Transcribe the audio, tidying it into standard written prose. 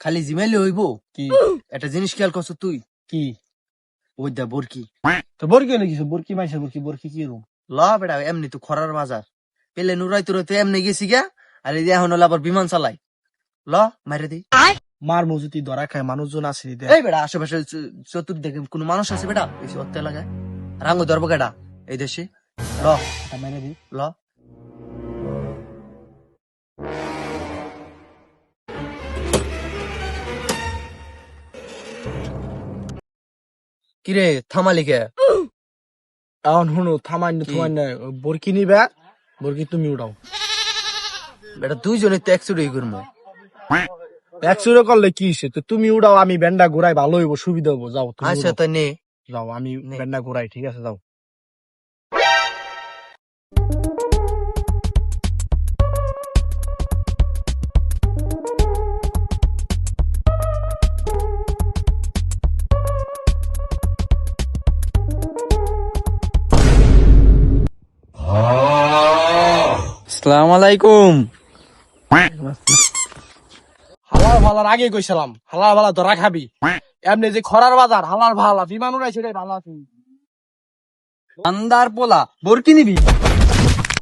খালি জিমাইলে হইব কি একটা জিনিস খেয়াল করছ তুই কি ওই দা বরকি তো বরকি হলে কিছু বরকি মাইছে বরকি কি রুম ল বেটা এমনি তো খরার বাজার পেলে নুরাইতে রইতে এমনি গেছি গা আর এই যে এখন হলো আবার বিমান চালাই ল মাইরে দি মার মজুতি ধরা খায় মানুষজন আছে এই বেটা আশেপাশে চতুর্দিকে কোনো মানুষ আছে বেটা এই অত্য এলাকায় রাঙ্গো ধরবো কেডা এই দেশে ল মেরে দি ল কিরে থামালি কে এখন শুনো থামাই থামাই না বরকি নিবা বরকি তুমি উঠাও বেটা দুইজনে তো একচুড়ি করবো একশো করলে কি সে তো তুমি উড়াও আমি ব্যান্ডা ঘুরাই ভালো হইব সুবিধা হবো যাও তুমি আচ্ছা উড়াও। তো নে যাও আমি ব্যান্ডা ঘুরাই ঠিক আছে যাও আসসালামু আলাইকুম হালার ভালার আগে কইছিলাম হালার ভালা ধরা খাবি এমনি যে খরার বাজার হালার ভালা বিমান উড়াই সেটাই ভালো আছে আন্দার পোলা বরকি নিবি